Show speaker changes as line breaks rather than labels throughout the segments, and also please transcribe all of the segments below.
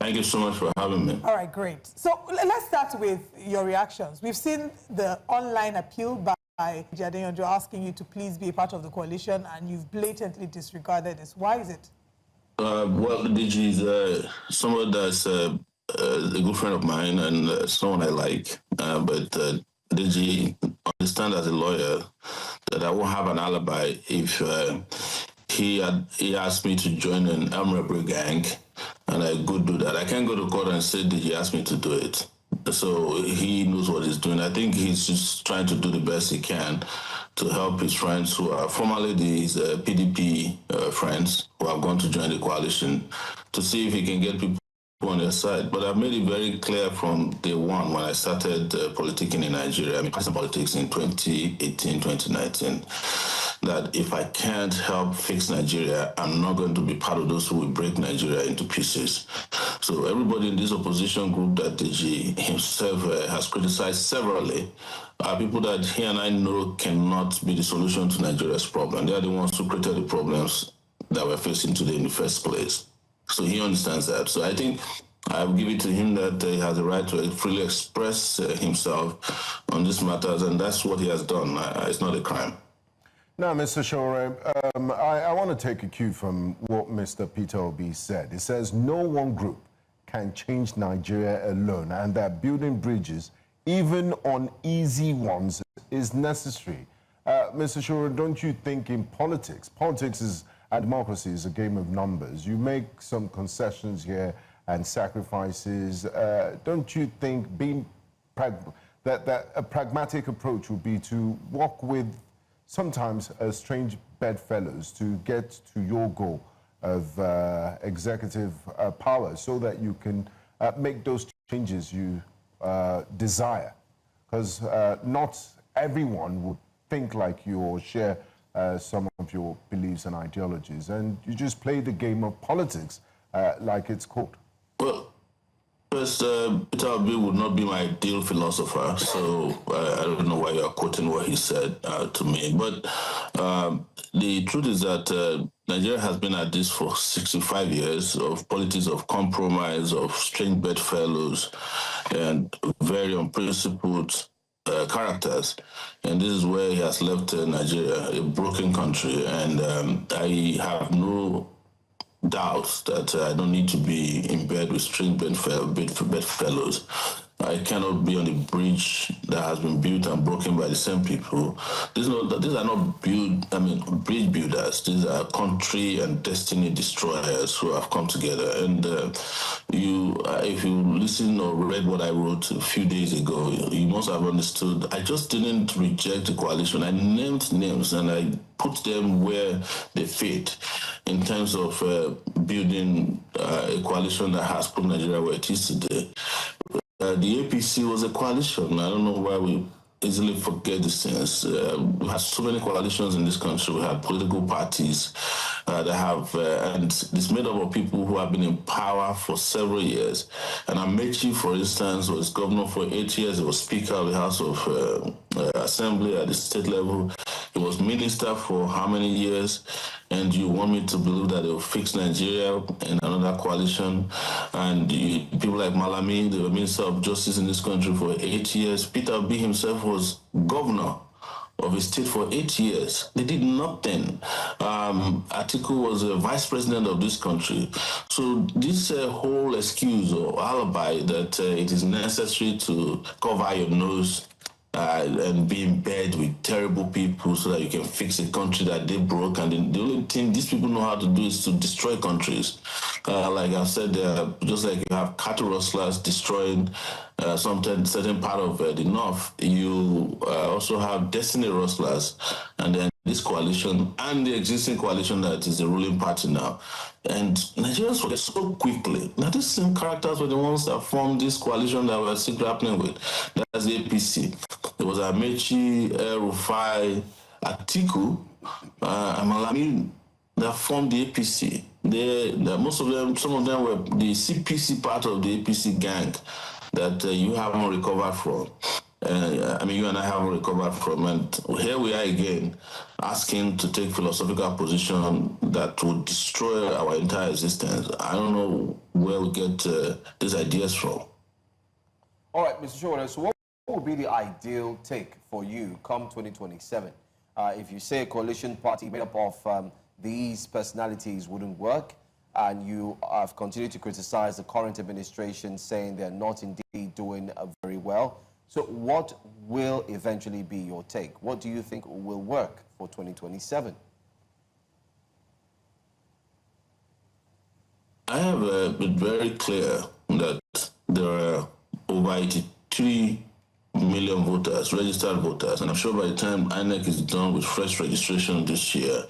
Thank you so much for having me.
All right, great. So let's start with your reactions. We've seen the online appeal by Deji asking you to please be a part of the coalition, and you've blatantly disregarded this. Why is it?
Well, Deji is someone that's a good friend of mine and someone I like. But Deji understand as a lawyer that I won't have an alibi if he asked me to join an Robbery gang, and I could do that. I can't go to court and say Deji asked me to do it. So he knows what he's doing. I think he's just trying to do the best he can to help his friends who are formerly these PDP friends who have gone to join the coalition, to see if he can get people on their side. But I've made it very clear from day one when I started politicking in Nigeria, politics in 2018, 2019, that if I can't help fix Nigeria, I'm not going to be part of those who will break Nigeria into pieces. So everybody in this opposition group that Deji himself has criticized severally are people that he and I know cannot be the solution to Nigeria's problem. They are the ones who created the problems that we're facing today in the first place. So he understands that. So I think I'll give it to him that he has the right to freely express himself on these matters, and that's what he has done. It's not a crime.
Now, Mr. Sowore, I want to take a cue from what Mr. Peter Obi said. He says no one group can change Nigeria alone, and that building bridges, even on easy ones, is necessary. Mr. Sowore, don't you think in politics and democracy is a game of numbers? You make some concessions here and sacrifices. Don't you think that a pragmatic approach would be to work with sometimes strange bedfellows to get to your goal of executive power, so that you can make those changes you desire? Because not everyone would think like you or share some of your beliefs and ideologies, and you just play the game of politics like it's called. Well,
first, Peter Obi would not be my ideal philosopher, so I don't know why you're quoting what he said to me. But the truth is that Nigeria has been at this for 65 years of politics of compromise, of strange bedfellows, and very unprincipled characters. And this is where he has left Nigeria, a broken country. And I have no doubt that I don't need to be in bed with strange bedfellows. I cannot be on the bridge that has been built and broken by the same people. These are not bridge builders. These are country and destiny destroyers who have come together. And if you listen or read what I wrote a few days ago, you must have understood. I just didn't reject the coalition. I named names and I put them where they fit in terms of building a coalition that has put Nigeria where it is today. The APC was a coalition. I don't know why we easily forget these things. We have so many coalitions in this country. We have political parties that have, and it's made up of people who have been in power for several years. And Amechi, for instance, was governor for 8 years. He was Speaker of the House of Assembly at the state level. He was minister for how many years? And you want me to believe that they will fix Nigeria in another coalition? And people like Malami, the Minister of Justice in this country for 8 years. Peter Obi himself was governor of a state for 8 years. They did nothing. Atiku was a vice president of this country. So this whole excuse or alibi that it is necessary to cover your nose and be in bed with terrible people so that you can fix a country that they broke. And the only thing these people know how to do is to destroy countries. Like I said, just like you have cattle rustlers destroying certain part of the north, you also have destiny rustlers, and then this coalition and the existing coalition that is the ruling party now. And Nigerians forget so quickly. Now, these same characters were the ones that formed this coalition that we're still grappling with. That's the APC. There was Amechi, Rufai, Atiku, and Malami that formed the APC. Most of them, some of them were the CPC part of the APC gang that you haven't recovered from. I mean, you and I haven't recovered from, and here we are again, asking to take philosophical position that would destroy our entire existence. I don't know where we get these ideas from.
All right, Mr. Sowore, so what would be the ideal take for you come 2027? If you say a coalition party made up of these personalities wouldn't work, and you have continued to criticize the current administration, saying they're not indeed doing very well. So what will eventually be your take? What do you think will work for 2027?
I have been very clear that there are over 83 million voters, registered voters, and I'm sure by the time INEC is done with fresh registration this year,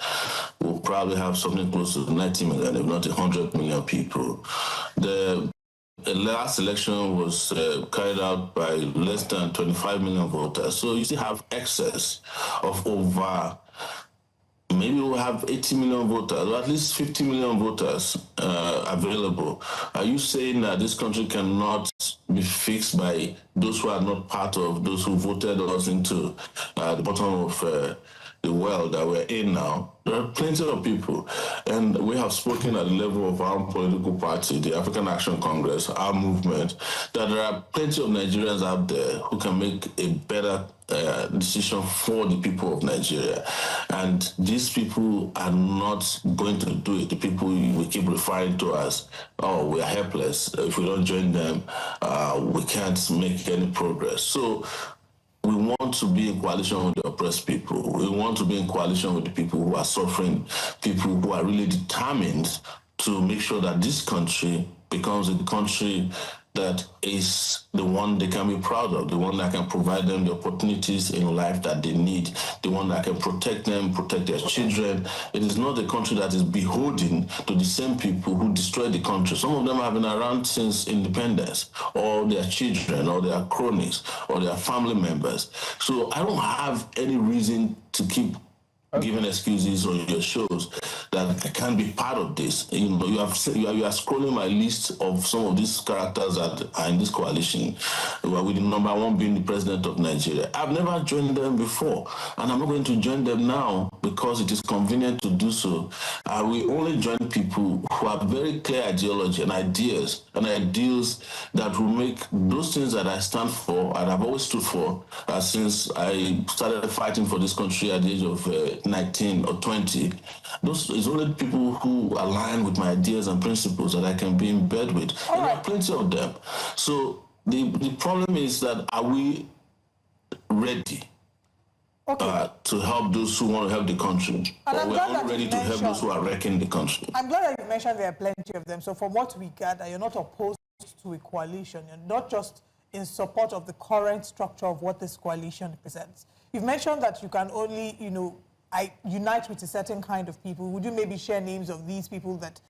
we'll probably have something close to 90 million, if not 100 million people. The last election was carried out by less than 25 million voters, so you still have excess of over, maybe we'll have 80 million voters, or at least 50 million voters available. Are you saying that this country cannot be fixed by those who are not part of those who voted us into the bottom of the world that we're in now? There are plenty of people, and we have spoken at the level of our political party, the African Action Congress, our movement, that there are plenty of Nigerians out there who can make a better decision for the people of Nigeria. And these people are not going to do it. The people we keep referring to as, oh, we are helpless. If we don't join them, we can't make any progress. So we want to be in coalition with the oppressed people. We want to be in coalition with the people who are suffering, people who are really determined to make sure that this country becomes a country that is the one they can be proud of, the one that can provide them the opportunities in life that they need, the one that can protect them, protect their children. It is not a country that is beholden to the same people who destroyed the country. Some of them have been around since independence, or their children, or their cronies, or their family members. So I don't have any reason to keep giving excuses on your shows that I can't be part of this. You know, you are scrolling my list of some of these characters that are in this coalition, with the number one being the president of Nigeria. I've never joined them before, and I'm not going to join them now because it is convenient to do so. I will only join people who have very clear ideology and ideas and ideals that will make those things that I stand for and I've always stood for since I started fighting for this country at the age of 19 or 20. Those is only people who align with my ideas and principles that I can be in bed with. And there are plenty of them. So the problem is that, are we ready to help those who want to help the country? Or we're only ready to help those who are wrecking the country?
I'm glad that you mentioned there are plenty of them. So from what we gather, you're not opposed to a coalition. You're not just in support of the current structure of what this coalition represents. You've mentioned that you can only, unite with a certain kind of people. Would you maybe share names of these people that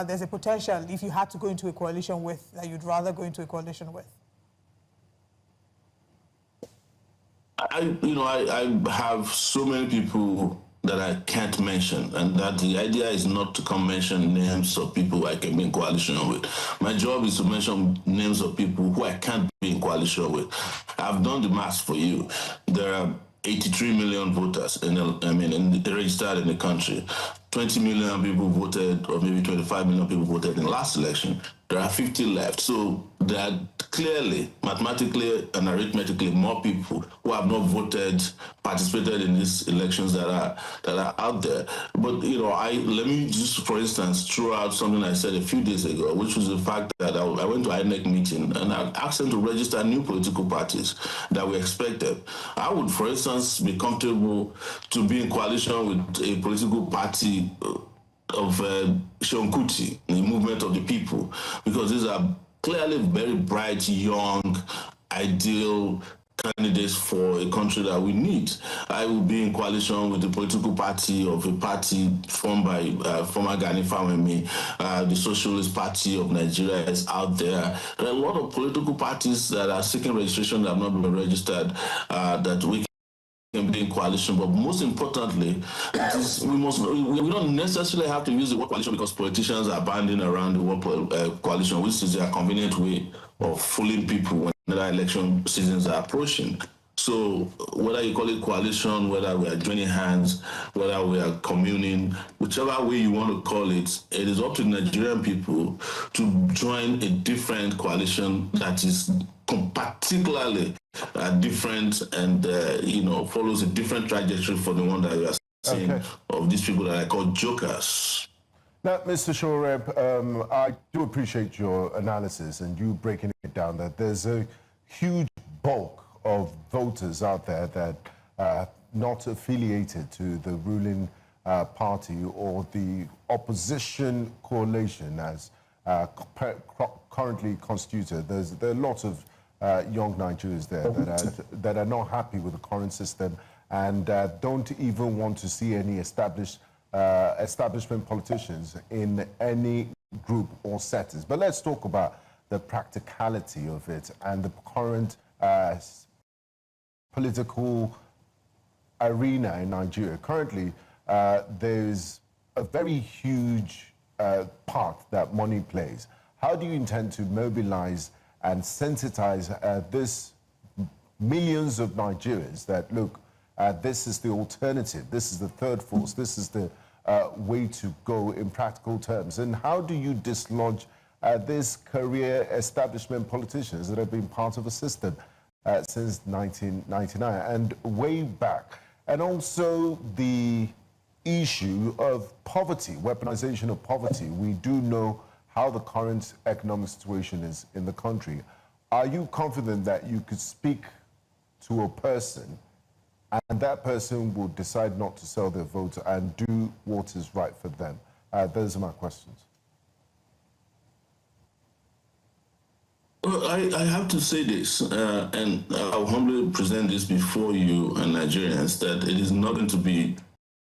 there's a potential, if you had to go into a coalition with, that you'd rather go into a coalition with?
I have so many people that I can't mention, and that the idea is not to come mention names of people I can be in coalition with. My job is to mention names of people who I can't be in coalition with. I've done the math for you. There are 83 million voters registered in the country. 20 million people voted, or maybe 25 million people voted in the last election. There are 50 left. So there are clearly, mathematically and arithmetically, more people who have not voted, participated in these elections that are out there. But let me just, for instance, throw out something I said a few days ago, which was the fact that I went to INEC meeting and I asked them to register new political parties that we expected. I would, for instance, be comfortable to be in coalition with a political party of Seun Kuti, the Movement of the People, because these are clearly very bright, young, ideal candidates for a country that we need. I will be in coalition with the political party of a party formed by former Gani Fawemi. The Socialist Party of Nigeria is out there. There are a lot of political parties that are seeking registration that have not been registered, that we can be in coalition. But most importantly, we don't necessarily have to use the word coalition, because politicians are banding around the word coalition, which is a convenient way of fooling people when another election seasons are approaching. So whether you call it coalition, whether we are joining hands, whether we are communing, whichever way you want to call it, it is up to Nigerian people to join a different coalition that is particularly different and, follows a different trajectory for the one that we are seeing of these people that I call jokers.
Now, Mr. Sowore, I do appreciate your analysis and you breaking it down that there's a huge bulk of voters out there that are not affiliated to the ruling party or the opposition coalition as currently constituted. There are lots of young Nigerians there that are not happy with the current system and don't even want to see any establishment politicians in any group or settings. But let's talk about the practicality of it and the current political arena in Nigeria. Currently, there's a very huge part that money plays. How do you intend to mobilize and sensitize this millions of Nigerians that, look, this is the alternative, this is the third force, this is the way to go in practical terms? And how do you dislodge these career establishment politicians that have been part of a system since 1999 and way back? And also the issue of poverty, weaponization of poverty. We do know how the current economic situation is in the country. Are you confident that you could speak to a person and that person will decide not to sell their vote and do what is right for them? Those are my questions.
Well, I have to say this, and I'll humbly present this before you and Nigerians, that it is not going to be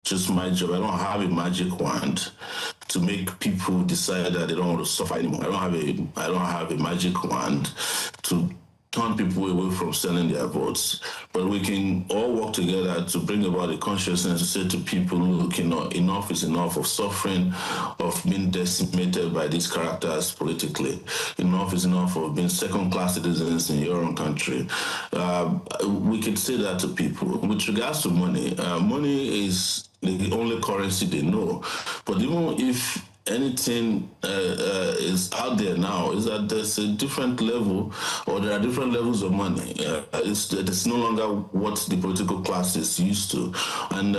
just my job. I don't have a magic wand to make people decide that they don't want to suffer anymore. I don't have a magic wand to turn people away from selling their votes. But we can all work together to bring about a consciousness to say to people, look, enough is enough of suffering, of being decimated by these characters politically. Enough is enough of being second-class citizens in your own country. We can say that to people. With regards to money, money is the only currency they know. But even if anything is out there now, is that there's a different level, or there are different levels of money. It's no longer what the political class is used to. And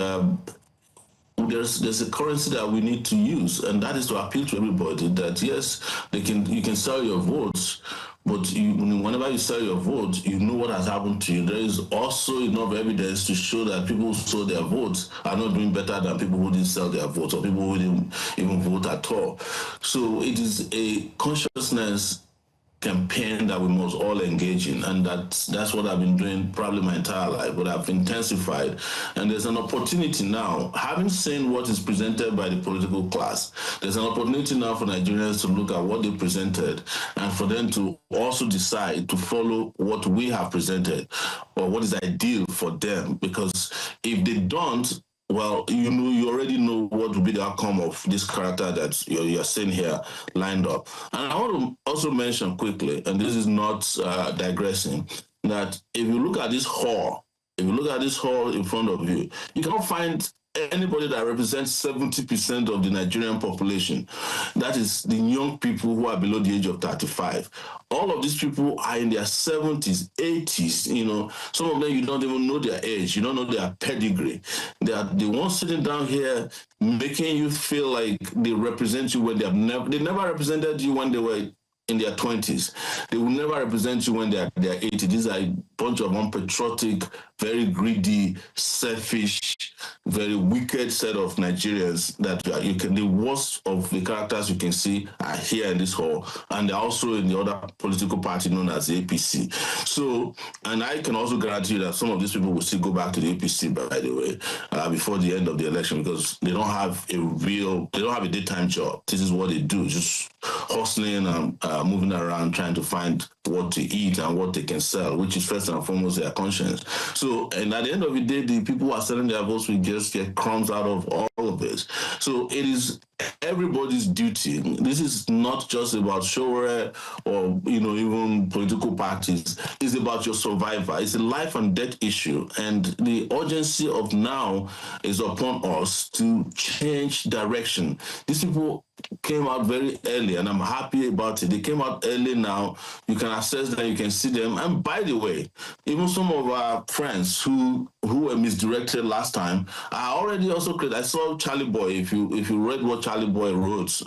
there's a currency that we need to use, and that is to appeal to everybody that, yes, you can sell your votes, but whenever you sell your vote, you know what has happened to you. There is also enough evidence to show that people who sold their votes are not doing better than people who didn't sell their votes or people who didn't even vote at all. So it is a consciousness campaign that we must all engage in, and that's what I've been doing probably my entire life, but I've intensified. And there's an opportunity now, having seen what is presented by the political class, there's an opportunity now for Nigerians to look at what they presented and for them to also decide to follow what we have presented or what is ideal for them. Because if they don't, well, you already know what will be the outcome of this character that you're seeing here lined up. And I want to also mention quickly, and this is not digressing, that if you look at this hall, in front of you, you cannot find anybody that represents 70% of the Nigerian population. That is the young people who are below the age of 35. All of these people are in their 70s, 80s, some of them you don't even know their age, you don't know their pedigree. They are the ones sitting down here making you feel like they represent you when they never represented you when they were in their 20s. They will never represent you when they're 80. These are a bunch of unpatriotic, very greedy, selfish, very wicked set of Nigerians that the worst of the characters you can see are here in this hall, and they're also in the other political party known as the APC. So, and I can also guarantee you that some of these people will still go back to the APC, by the way, before the end of the election, because they don't have a daytime job. This is what they do, just hustling and moving around trying to find what to eat and what they can sell, which is first and foremost their conscience. So, and at the end of the day, the people who are selling their votes will just get crumbs out of all of this. So it is everybody's duty. This is not just about Sowore or even political parties, is about your survival. It's a life and death issue. And the urgency of now is upon us to change direction. These people came out very early, and I'm happy about it. They came out early now. You can access them, you can see them. And by the way, even some of our friends who were misdirected last time, I already also created. I saw Charlie Boy. If you read what Charlie Boy wrote,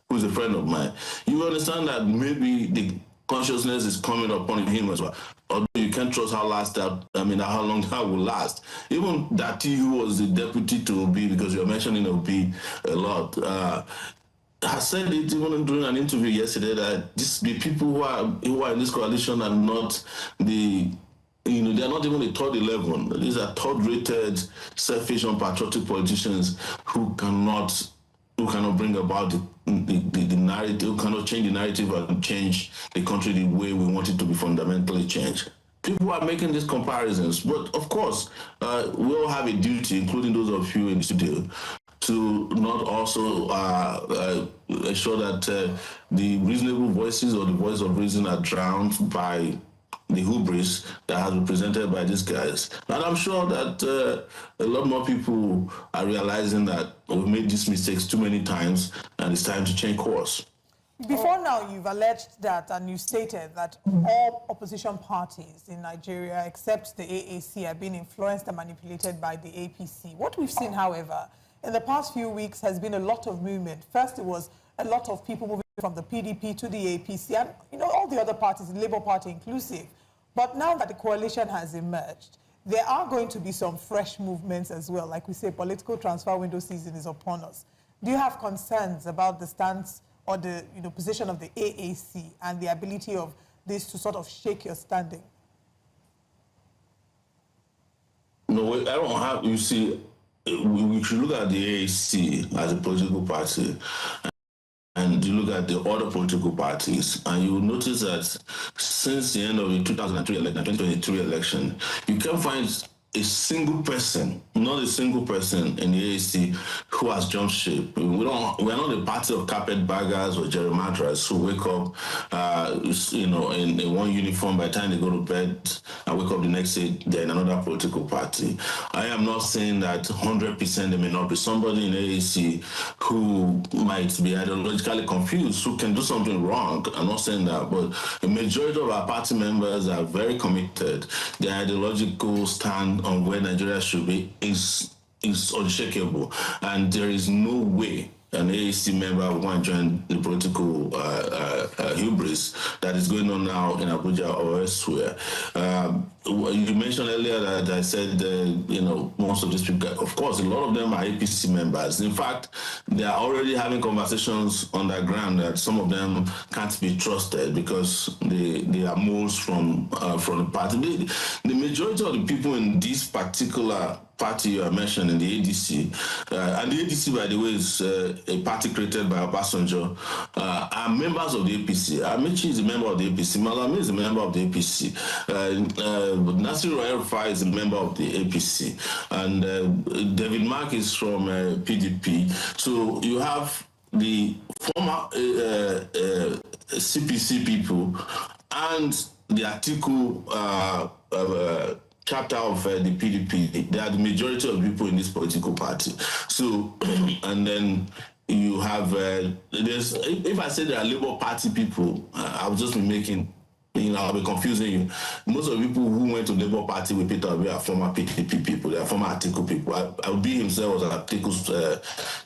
who's a friend of mine, you understand that maybe the consciousness is coming upon him as well. Although you can't trust how long that will last. Even Dati, who was the deputy to Obi, because you're mentioning Obi a lot, I said it even during an interview yesterday that the people who are in this coalition are not they're not even the third 11. These are third-rated, selfish and patriotic politicians who cannot bring about the narrative, who cannot change the narrative and change the country the way we want it to be fundamentally changed. People are making these comparisons, but of course, we all have a duty, including those of you in the studio, to not also ensure that the reasonable voices or the voice of reason are drowned by the hubris that has been presented by these guys. And I'm sure that a lot more people are realizing that we've made these mistakes too many times and it's time to change course.
Before now, you've alleged that, and you stated that all opposition parties in Nigeria, except the AAC, are being influenced and manipulated by the APC. What we've seen, however, in the past few weeks has been a lot of movement. First, it was a lot of people moving from the PDP to the APC, and all the other parties, the Labour Party inclusive. But now that the coalition has emerged, there are going to be some fresh movements as well. Like we say, political transfer window season is upon us. Do you have concerns about the stance or the position of the AAC and the ability of this to sort of shake your standing?
No, I don't have. You see, we should look at the AAC as a political party, and you look at the other political parties, and you will notice that since the end of the 2023 election, you can't find a single person, not a single person in the AAC who has jumped ship. We're not a party of carpetbaggers or gerrymanders who wake up, in one uniform. By the time they go to bed and wake up the next day, they're in another political party. I am not saying that 100% there may not be somebody in the AAC who might be ideologically confused, who can do something wrong. I'm not saying that, but the majority of our party members are very committed. Their ideological stand on where Nigeria should be is unshakable, and there is no way an AAC member will want to join the political hubris that is going on now in Abuja or elsewhere. You mentioned earlier that I said, most of these people, of course, a lot of them are APC members. In fact, they are already having conversations on the ground that some of them can't be trusted because they are moles from the party. The majority of the people in this particular party you are mentioning, the ADC, and the ADC, by the way, is a party created by Obasanjo, are members of the APC. Amici is a member of the APC. Malami is a member of the APC. Nasiru El-Rufai is a member of the APC. And David Mark is from PDP. So you have the former CPC people and the Atiku chapter of the PDP. They are the majority of people in this political party. So, and then you have, if I say there are Labour Party people, I'll just be making, I'll be confusing you. Most of the people who went to Labour Party with Peter Obi are former PDP people, they are former Atiku people. Obi himself was Atiku's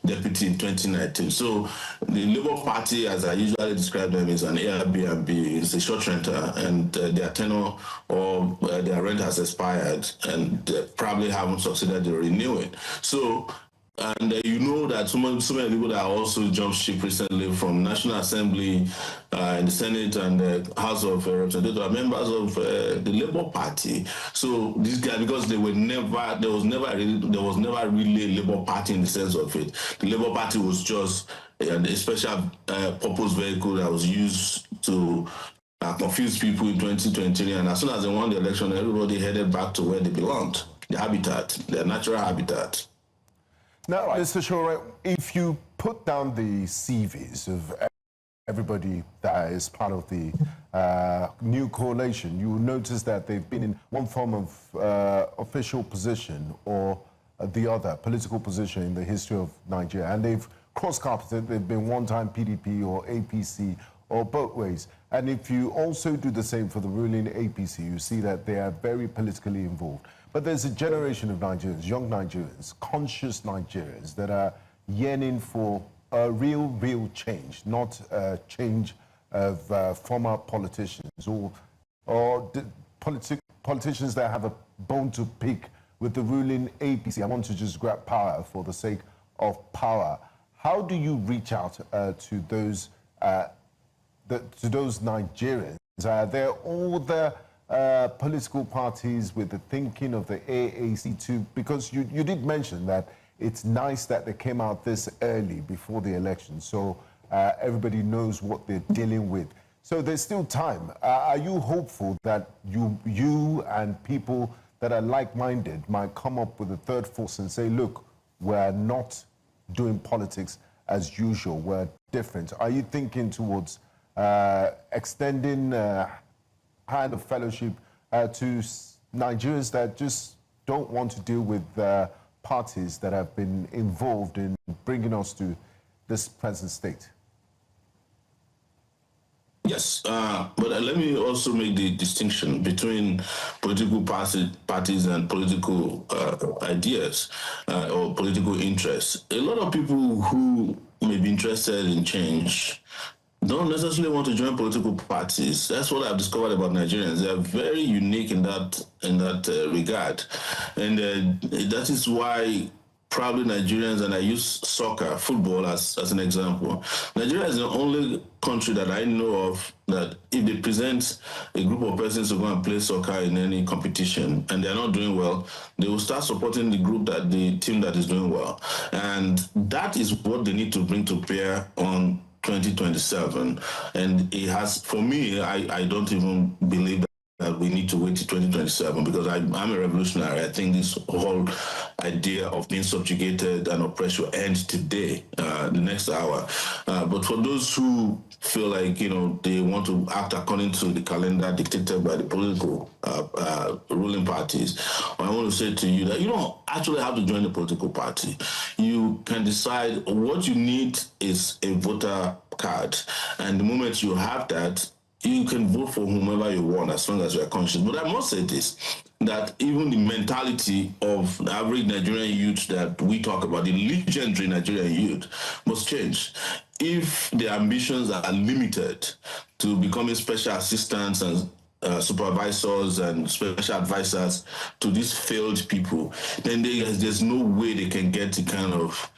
deputy in 2019. So the Labour Party, as I usually describe them, is an Airbnb, it's a short renter, and their tenure or their rent has expired, and probably haven't succeeded in renewing. So, and that so many people that also jumped ship recently from National Assembly in the Senate and the House of Representatives are members of the Labour Party. So these guys, because there was never really a Labour Party in the sense of it. The Labour Party was just a special purpose vehicle that was used to confuse people in 2023, and as soon as they won the election, everybody headed back to where they belonged, their habitat, their natural habitat.
Now, Mr. Sowore, if you put down the CVs of everybody that is part of the new coalition, you will notice that they've been in one form of official position or the other, political position in the history of Nigeria. And they've cross-carpeted, they've been one-time PDP or APC or both ways. And if you also do the same for the ruling APC, you see that they are very politically involved. But there's a generation of Nigerians, young Nigerians, conscious Nigerians that are yearning for a real change, not a change of former politicians or politicians that have a bone to pick with the ruling APC. I want to just grab power for the sake of power. How do you reach out to those Nigerians? They're all the political parties with the thinking of the AAC too, because you did mention that it's nice that they came out this early before the election, so everybody knows what they're dealing with. So there's still time. Are you hopeful that you and people that are like-minded might come up with a third force and say, look, we're not doing politics as usual, we're different? Are you thinking towards extending hand of fellowship to Nigerians that just don't want to deal with parties that have been involved in bringing us to this present state?
Yes, but let me also make the distinction between political parties and political ideas or political interests. A lot of people who may be interested in change don't necessarily want to join political parties. That's what I've discovered about Nigerians. They are very unique in that regard, and that is why probably Nigerians, and I use soccer, football as an example. Nigeria is the only country that I know of that if they present a group of persons to go and play soccer in any competition and they're not doing well, they will start supporting the team that is doing well. And that is what they need to bring to bear on 2027. And it has, for me, I don't even believe that we need to wait till 2027 because I'm a revolutionary. I think this whole idea of being subjugated and oppressed will end today, the next hour. But for those who feel like, they want to act according to the calendar dictated by the political ruling parties, I want to say to you that you don't actually have to join a political party. You can decide what you need is a voter card. And the moment you have that, you can vote for whomever you want as long as you are conscious. But I must say this, that even the mentality of the average Nigerian youth that we talk about, the legendary Nigerian youth, must change. If their ambitions are limited to becoming special assistants and supervisors and special advisors to these failed people, then there's no way they can get the kind of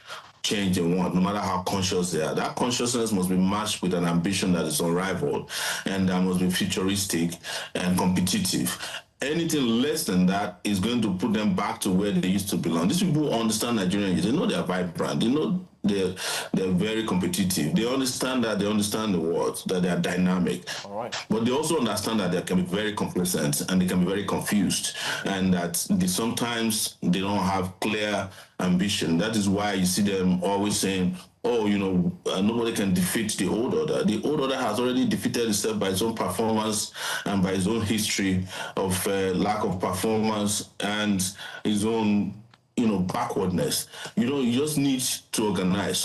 change they want, no matter how conscious they are. That consciousness must be matched with an ambition that is unrivaled and that must be futuristic and competitive. Anything less than that is going to put them back to where they used to belong. These people understand Nigerians. They know they're vibrant. They know they're very competitive. They understand that. They understand the world, that they are dynamic.
All right.
But they also understand that they can be very complacent and they can be very confused, and that sometimes they don't have clear ambition. That is why you see them always saying, oh, nobody can defeat the old order. The old order has already defeated itself by its own performance and by its own history of lack of performance and its own, backwardness. You just need to organize.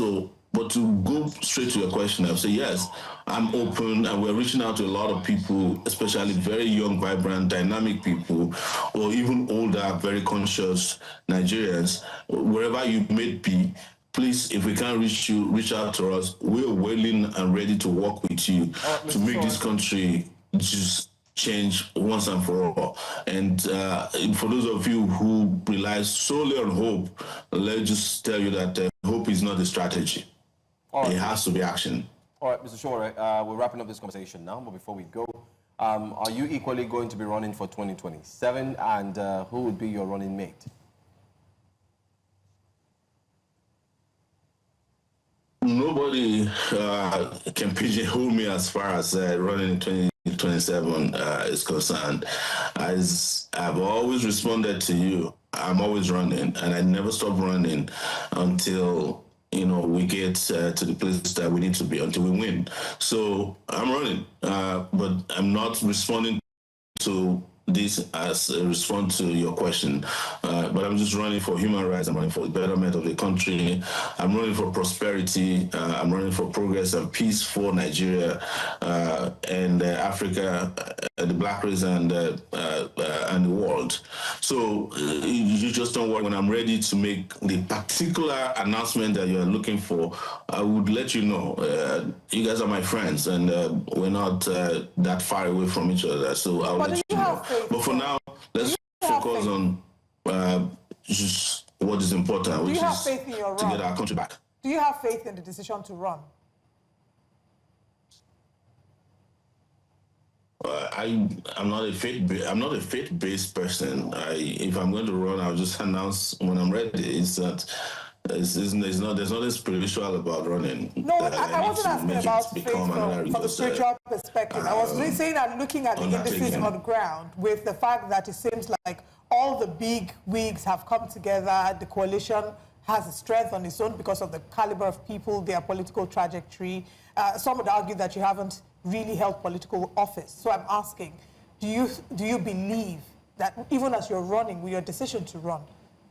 But to go straight to your question, I'll say, yes, I'm open and we're reaching out to a lot of people, especially very young, vibrant, dynamic people, or even older, very conscious Nigerians, wherever you may be. Please, if we can't reach you, reach out to us. We're willing and ready to work with you to make this country just change once and for all. And for those of you who rely solely on hope, let's just tell you that hope is not a strategy. It has to be action.
All right, Mr. Sowore, we're wrapping up this conversation now, but before we go, are you equally going to be running for 2027, and who would be your running mate?
Nobody can pigeonhole me as far as running in 2027 is concerned. As I've always responded to you, I'm always running, and I never stop running until we get to the place that we need to be until we win. So I'm running, but I'm not responding to this as a response to your question, but I'm just running for human rights. I'm running for the betterment of the country. I'm running for prosperity. I'm running for progress and peace for Nigeria and Africa, the Black race, and the world. So you just don't worry. When I'm ready to make the particular announcement that you're looking for, I would let you know. You guys are my friends, and we're not that far away from each other. So I'll let you know. But for now, let's focus on just what is important, which is to get our country back.
Do you have faith in the decision to run?
I'm not a faith-based person. If I'm going to run, I'll just announce when I'm ready. There's nothing spiritual about running.
No, I wasn't asking about faith from the spiritual perspective. I was saying that looking at the indices on the ground, with the fact that it seems like all the big wigs have come together, the coalition has a strength on its own because of the caliber of people, their political trajectory. Some would argue that you haven't really held political office. So I'm asking, do you believe that even as you're running, with your decision to run,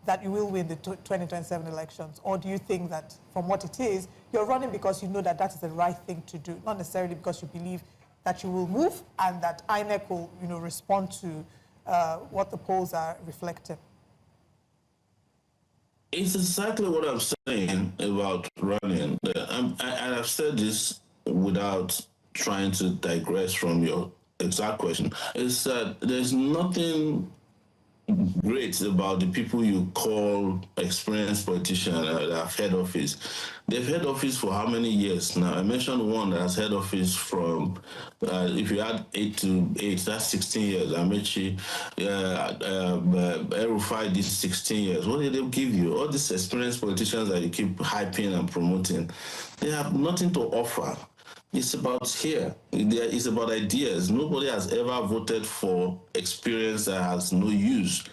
that you will win the 2027 elections? Or do you think that, from what it is, you're running because you know that that is the right thing to do, not necessarily because you believe that you will move and that INEC will, respond to what the polls are reflecting?
It's exactly what I'm saying about running. And I've said this without trying to digress from your exact question. Is that there's nothing great about the people you call experienced politicians that have head office. They've had office for how many years now? I mentioned one that has head office from, if you add 8 to 8, that's 16 years. Amechi, Erufai did 16 years. What did they give you? All these experienced politicians that you keep hyping and promoting, they have nothing to offer. It's about here. It's about ideas. Nobody has ever voted for experience that has no use.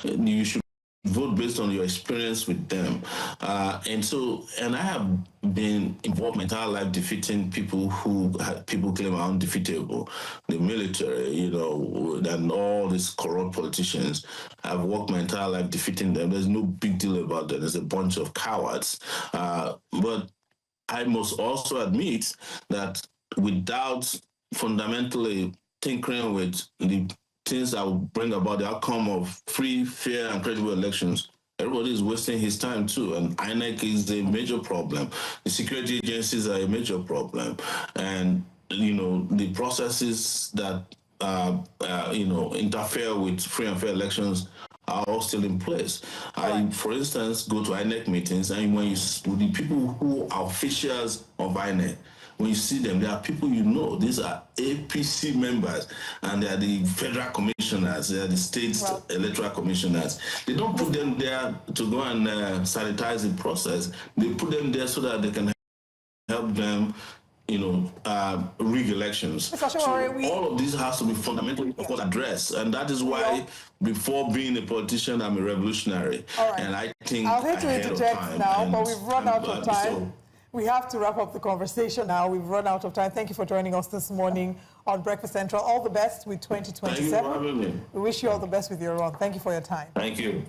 You should vote based on your experience with them. And I have been involved my entire life defeating people who people claim are undefeatable. The military, and all these corrupt politicians. I've worked my entire life defeating them. There's no big deal about that. There's a bunch of cowards. But I must also admit that without fundamentally tinkering with the things that will bring about the outcome of free, fair, and credible elections, everybody is wasting his time too. And INEC is a major problem. The security agencies are a major problem. And, the processes that, interfere with free and fair elections are all still in place. I, for instance, go to INEC meetings, and when the people who are officials of INEC, when you see them, they are people these are APC members, and they are the federal commissioners, they are the state electoral commissioners. They don't put them there to go and sanitize the process. They put them there so that they can help them rig elections. So all of this has to be fundamentally, of course, addressed. And that is why, before being a politician, I'm a revolutionary. And I think
I'll hate to interject now, but we've run out of time. We have to wrap up the conversation now. We've run out of time. Thank you for joining us this morning on Breakfast Central. All the best with 2027.
Thank you for having me.
We wish you all the best with your run. Thank you for your time.
Thank you.